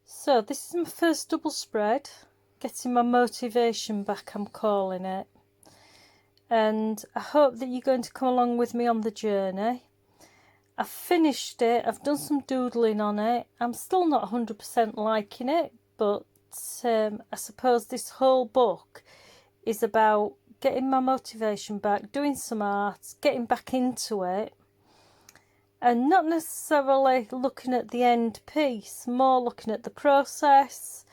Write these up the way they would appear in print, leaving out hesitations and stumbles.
So this is my first double spread, getting my motivation back, I'm calling it. And I hope that you're going to come along with me on the journey. I've finished it, I've done some doodling on it. I'm still not 100% liking it, but I suppose this whole book is about getting my motivation back, doing some art, getting back into it. And not necessarily looking at the end piece, more looking at the process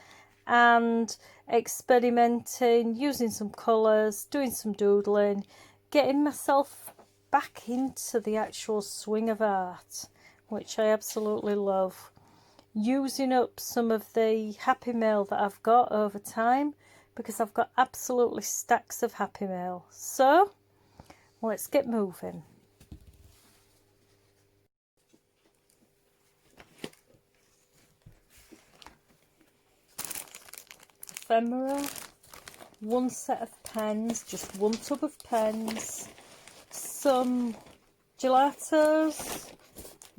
and experimenting, using some colours, doing some doodling, getting myself back into the actual swing of art, which I absolutely love. Using up some of the happy mail that I've got over time, because I've got absolutely stacks of happy mail. So let's get moving. Ephemera, one set of pens, just one tub of pens, some gelatos,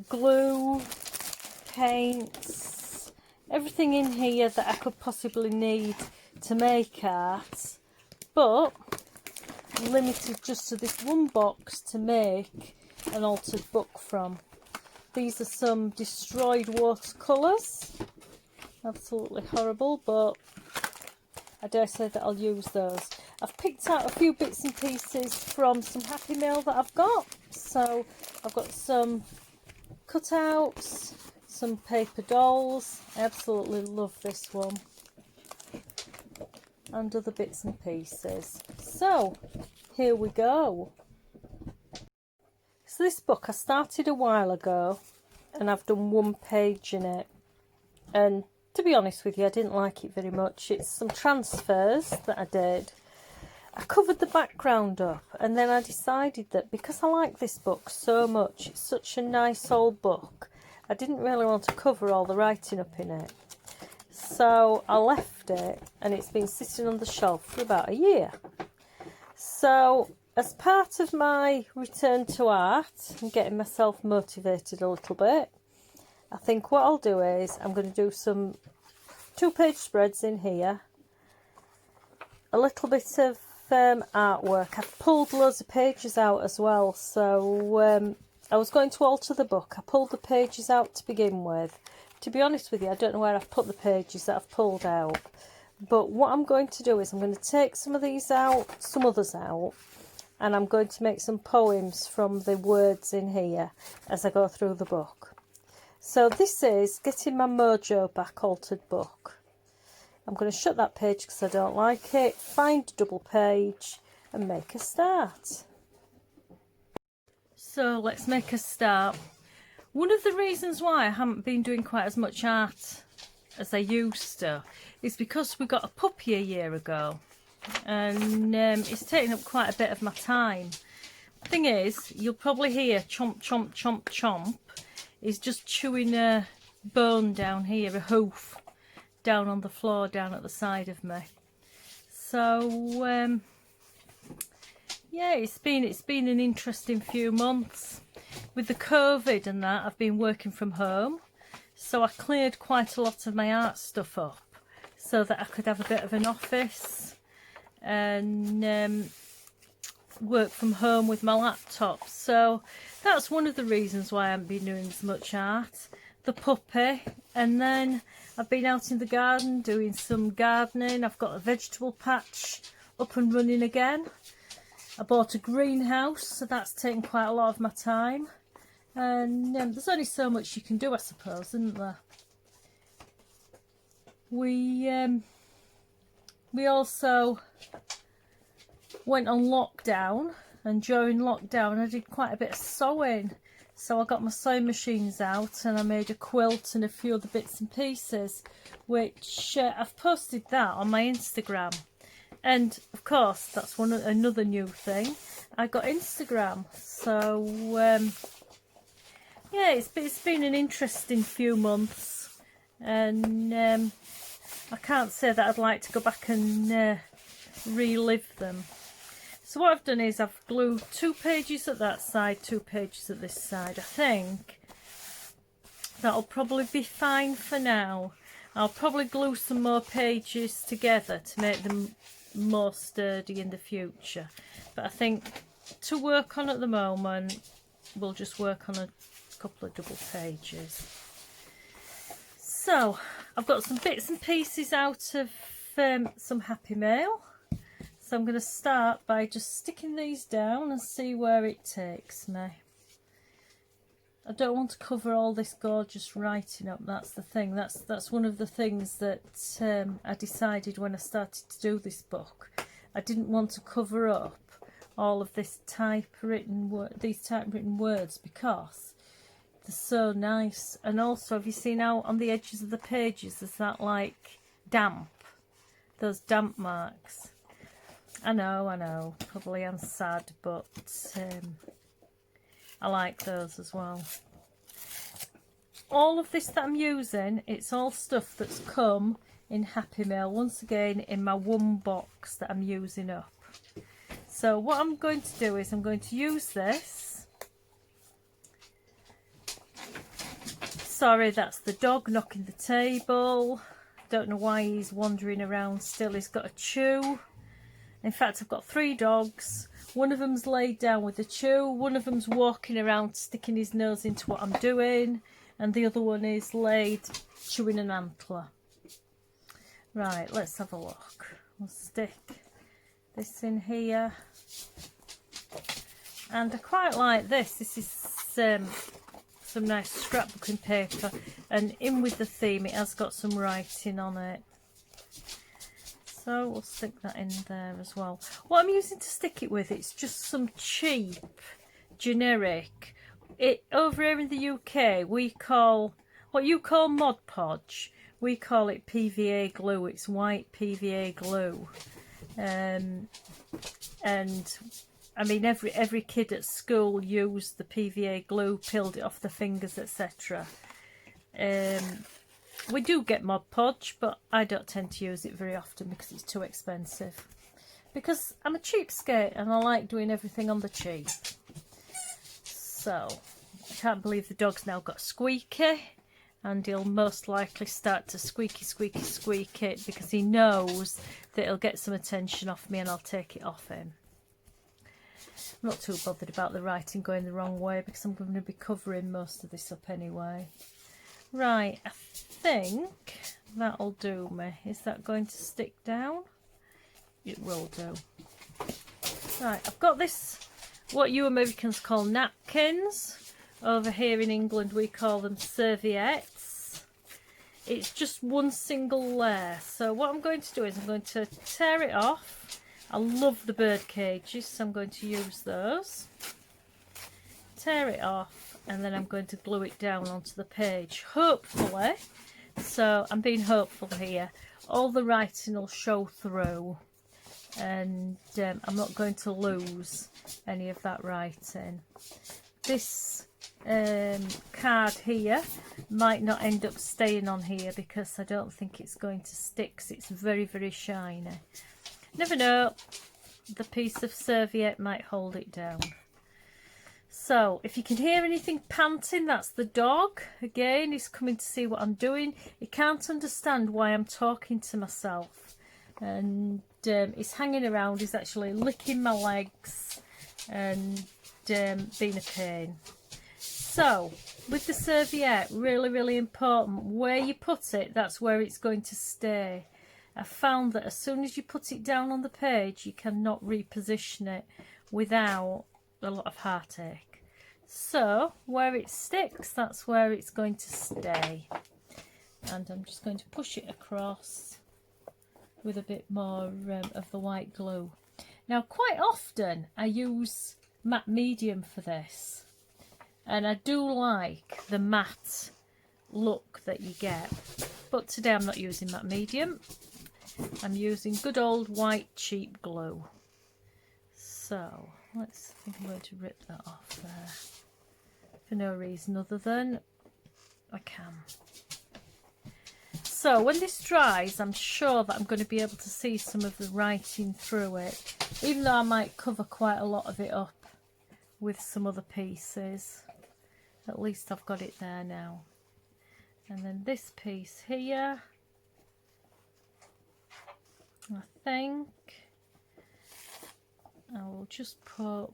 glue, paints, everything in here that I could possibly need to make art, but limited just to this one box to make an altered book from. These are some destroyed watercolours, absolutely horrible, but I dare say that I'll use those. I've picked out a few bits and pieces from some happy mail that I've got. So I've got some cutouts, some paper dolls. I absolutely love this one. And other bits and pieces. So here we go. So this book I started a while ago and I've done one page in it. And to be honest with you, I didn't like it very much. It's some transfers that I did. I covered the background up and then I decided that because I like this book so much, it's such a nice old book, I didn't really want to cover all the writing up in it. So I left it and it's been sitting on the shelf for about a year. So as part of my return to art and getting myself motivated a little bit, I think what I'll do is I'm going to do some 2-page spreads in here, a little bit of artwork. I've pulled loads of pages out as well, so I was going to alter the book. I pulled the pages out to begin with. To be honest with you, I don't know where I've put the pages that I've pulled out, but what I'm going to do is I'm going to take some of these out, some others out, and I'm going to make some poems from the words in here as I go through the book. So this is Getting My Mojo Back altered book. I'm going to shut that page because I don't like it, find a double page and make a start. So let's make a start. One of the reasons why I haven't been doing quite as much art as I used to is because we got a puppy a year ago and it's taken up quite a bit of my time. The thing is, you'll probably hear chomp, chomp, chomp, chomp. He's just chewing a bone down here, a hoof, down on the floor, down at the side of me. So yeah, it's been an interesting few months. With the COVID and that, I've been working from home, so I cleared quite a lot of my art stuff up so that I could have a bit of an office and work from home with my laptop. So that's one of the reasons why I haven't been doing as much art. The puppy, and then I've been out in the garden doing some gardening. I've got a vegetable patch up and running again. I bought a greenhouse, so that's taken quite a lot of my time. And there's only so much you can do, I suppose, isn't there? We also went on lockdown, and during lockdown I did quite a bit of sewing. So I got my sewing machines out and I made a quilt and a few other bits and pieces, which I've posted that on my Instagram. And of course, that's another new thing. I got Instagram, so yeah, it's been an interesting few months, and I can't say that I'd like to go back and relive them. So what I've done is I've glued 2 pages at that side, 2 pages at this side. I think that'll probably be fine for now. I'll probably glue some more pages together to make them more sturdy in the future. But I think to work on at the moment, we'll just work on a couple of double pages. So I've got some bits and pieces out of some Happy Mail. So I'm going to start by just sticking these down and see where it takes me. I don't want to cover all this gorgeous writing up, that's the thing. That's one of the things that I decided when I started to do this book. I didn't want to cover up all of this typewritten words because they're so nice. And also, have you seen out on the edges of the pages there's that like damp, those damp marks? I know, probably I'm sad, but I like those as well. All of this that I'm using, it's all stuff that's come in Happy Mail, once again in my one box that I'm using up. So what I'm going to do is I'm going to use this. Sorry, that's the dog knocking the table. Don't know why he's wandering around still. He's got a chew. In fact, I've got 3 dogs. One of them's laid down with a chew. One of them's walking around sticking his nose into what I'm doing. And the other one is laid chewing an antler. Right, let's have a look. We'll stick this in here. And I quite like this. This is some nice scrapbooking paper. And in with the theme, it has got some writing on it. So we'll stick that in there as well. What I'm using to stick it with, it's just some cheap, generic. Over here in the UK, we call, what you call Mod Podge, we call it PVA glue. It's white PVA glue. And I mean, every kid at school used the PVA glue, peeled it off the fingers, etc. We do get Mod Podge, but I don't tend to use it very often because it's too expensive. Because I'm a cheapskate and I like doing everything on the cheap. So, I can't believe the dog's now got squeaky, and he'll most likely start to squeaky it because he knows that he'll get some attention off me and I'll take it off him. I'm not too bothered about the writing going the wrong way because I'm going to be covering most of this up anyway. Right, I think that'll do me. Is that going to stick down? It will do. Right, I've got this, what you Americans call napkins. Over here in England we call them serviettes. It's just one single layer. So what I'm going to do is I'm going to tear it off. I love the bird cages, so I'm going to use those. Tear it off. And then I'm going to glue it down onto the page, hopefully. So I'm being hopeful here. All the writing will show through, and I'm not going to lose any of that writing. This card here might not end up staying on here because I don't think it's going to stick, 'cause it's very, very shiny. Never know, the piece of serviette might hold it down. So, if you can hear anything panting, that's the dog. Again, he's coming to see what I'm doing. He can't understand why I'm talking to myself. And he's hanging around. He's actually licking my legs and being a pain. So, with the serviette, really, really important. Where you put it, that's where it's going to stay. I found that as soon as you put it down on the page, you cannot reposition it without a lot of heartache. So where it sticks, that's where it's going to stay. And I'm just going to push it across with a bit more of the white glue. Now quite often I use matte medium for this, and I do like the matte look that you get, but today I'm not using matte medium. I'm using good old white cheap glue. So I think I'm going to rip that off there for no reason other than I can. So when this dries, I'm sure that I'm going to be able to see some of the writing through it, even though I might cover quite a lot of it up with some other pieces. At least I've got it there now. And then this piece here, think I will just put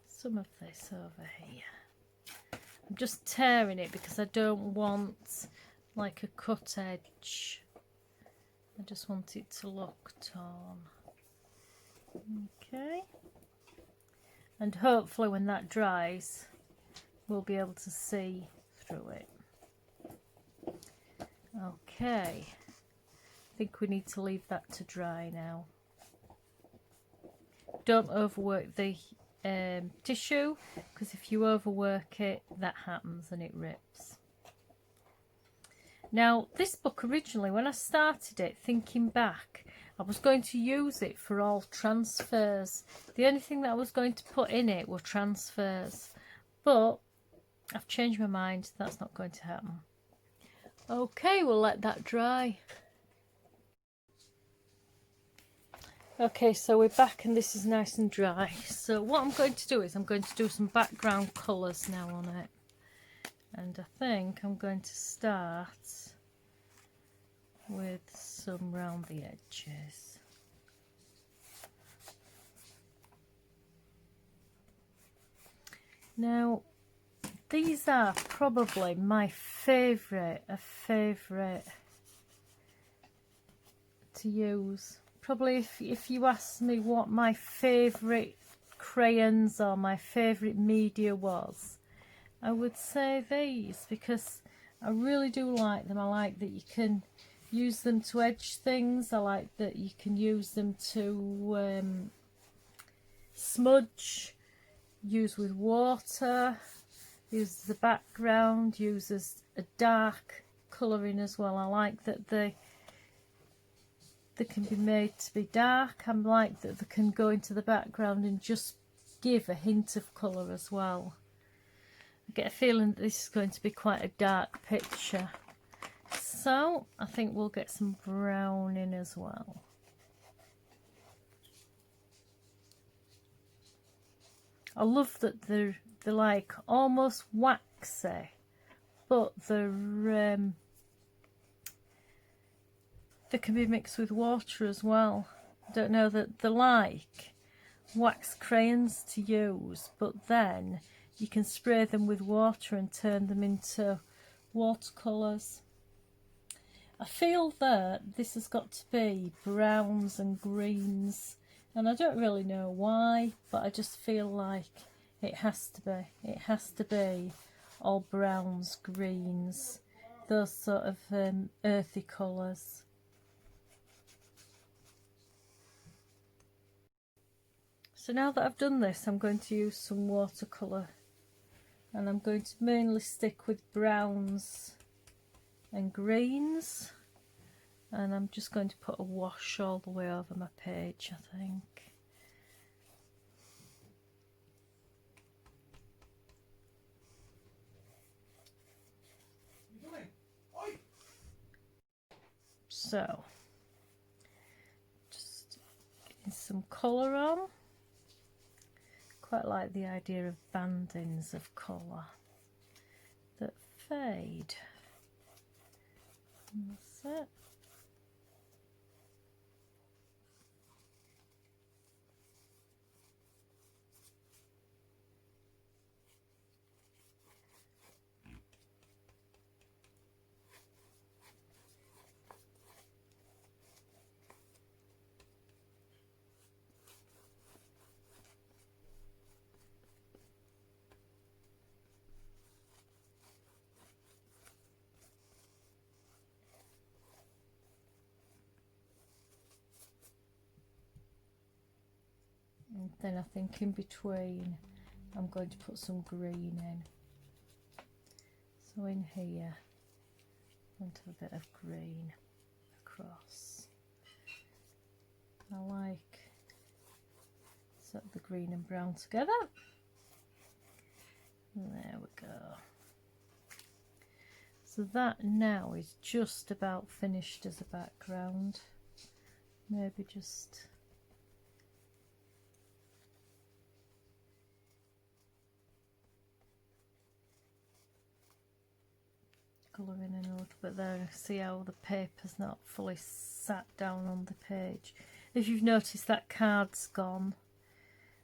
some of this over here. I'm just tearing it because I don't want like a cut edge. I just want it to look torn. Okay. And hopefully when that dries, we'll be able to see through it. Okay. I think we need to leave that to dry now. Don't overwork the tissue, because if you overwork it, that happens and it rips. Now, this book originally, when I started it, thinking back, I was going to use it for all transfers. The only thing that I was going to put in it were transfers, but I've changed my mind. That's not going to happen. Okay, we'll let that dry. Okay, so we're back and this is nice and dry. So what I'm going to do is I'm going to do some background colours now on it. And I think I'm going to start with some round the edges. Now, these are probably my favourite to use. Probably if you ask me what my favourite crayons or my favourite media was, I would say these, because I really do like them. I like that you can use them to edge things. I like that you can use them to smudge, use with water, use as a background, use as a dark colouring as well. I like that they can be made to be dark. I like that they can go into the background and just give a hint of colour as well. I get a feeling that this is going to be quite a dark picture. So I think we'll get some brown in as well. I love that they're like almost waxy, but they can be mixed with water as well. I don't know that they're like wax crayons to use, but then you can spray them with water and turn them into watercolours. I feel that this has got to be browns and greens, and I don't really know why, but I just feel like it has to be. It has to be all browns, greens, those sort of earthy colours. So now that I've done this, I'm going to use some watercolour, and I'm going to mainly stick with browns and greens, and I'm just going to put a wash all the way over my page, I think. So, just getting some colour on. Quite like the idea of bandings of colour that fade. And that's it. And then I think in between I'm going to put some green in. So in here I want to have a bit of green across. I like set the green and brown together. There we go. So that now is just about finished as a background. Maybe just colouring in a little bit there and see how the paper's not fully sat down on the page. If you've noticed, that card's gone.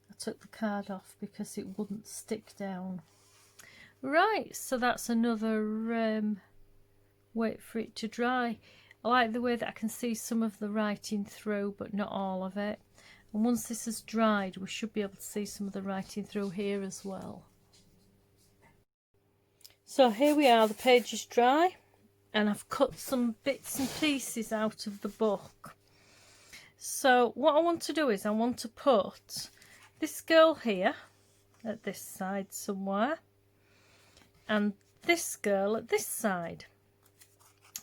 I took the card off because it wouldn't stick down. Right, so that's another wait for it to dry. I like the way that I can see some of the writing through, but not all of it. And once this has dried, we should be able to see some of the writing through here as well. So here we are, the page is dry, and I've cut some bits and pieces out of the book. So what I want to do is I want to put this girl here at this side somewhere, and this girl at this side.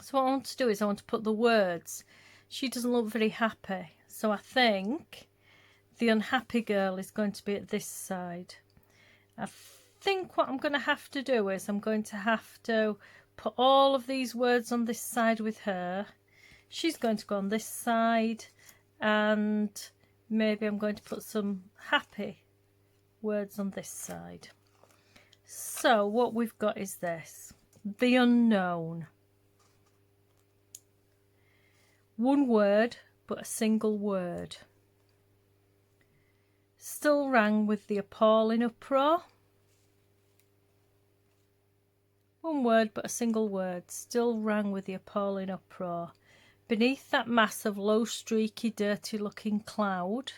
So what I want to do is I want to put the words. She doesn't look very happy, so I think the unhappy girl is going to be at this side. I think what I'm going to have to do is I'm going to have to put all of these words on this side with her. She's going to go on this side, and maybe I'm going to put some happy words on this side. So what we've got is this: the unknown. One word, but a single word. Still rang with the appalling uproar. One word, but a single word. Still rang with the appalling uproar. Beneath that mass of low, streaky, dirty-looking clouds,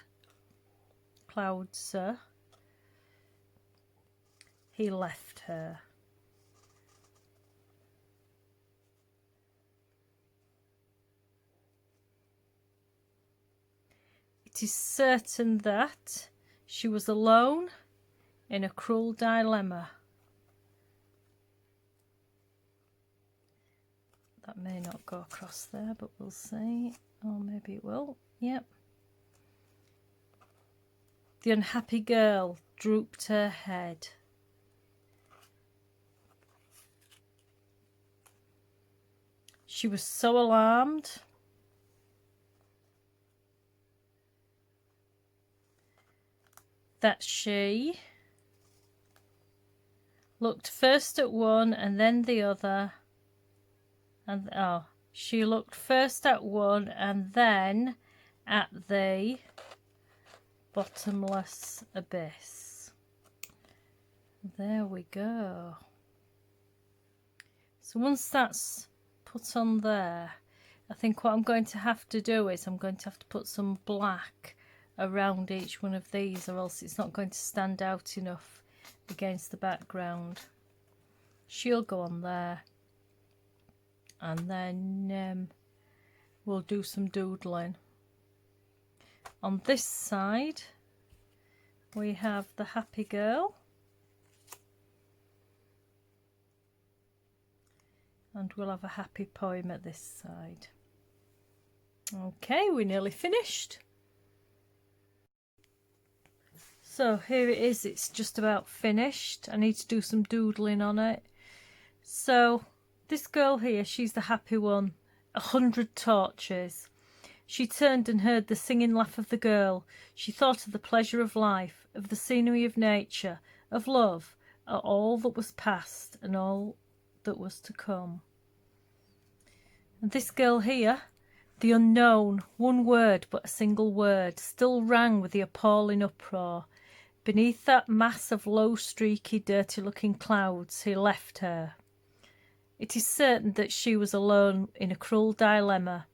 he left her. It is certain that she was alone in a cruel dilemma. That may not go across there, but we'll see. Or maybe it will. Yep. The unhappy girl drooped her head. She was so alarmed that she looked first at one and then the other, and she looked first at one and then at the bottomless abyss. There we go. So once that's put on there, I think what I'm going to have to do is I'm going to have to put some black around each one of these, or else it's not going to stand out enough against the background. She'll go on there, and then we'll do some doodling. On this side we have the happy girl, and we'll have a happy poem at this side. Okay, we're nearly finished. So here it is, it's just about finished. I need to do some doodling on it. So this girl here, she's the happy one. 100 torches. She turned and heard the singing laugh of the girl. She thought of the pleasure of life, of the scenery of nature, of love, of all that was past and all that was to come. And this girl here, the unknown, one word but a single word, still rang with the appalling uproar. Beneath that mass of low, streaky, dirty-looking clouds, he left her. It is certain that she was alone in a cruel dilemma.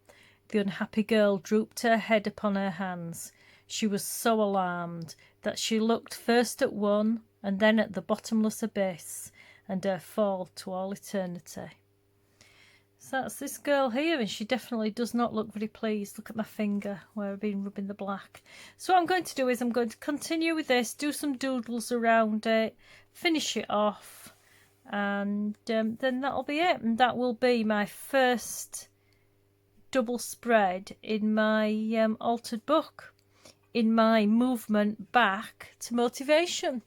The unhappy girl drooped her head upon her hands. She was so alarmed that she looked first at one and then at the bottomless abyss, and her fall to all eternity. So that's this girl here, and she definitely does not look very pleased. Look at my finger where I've been rubbing the black. So what I'm going to do is I'm going to continue with this, do some doodles around it, finish it off, and then that'll be it. And that will be my first double spread in my altered book, in my movement back to motivation.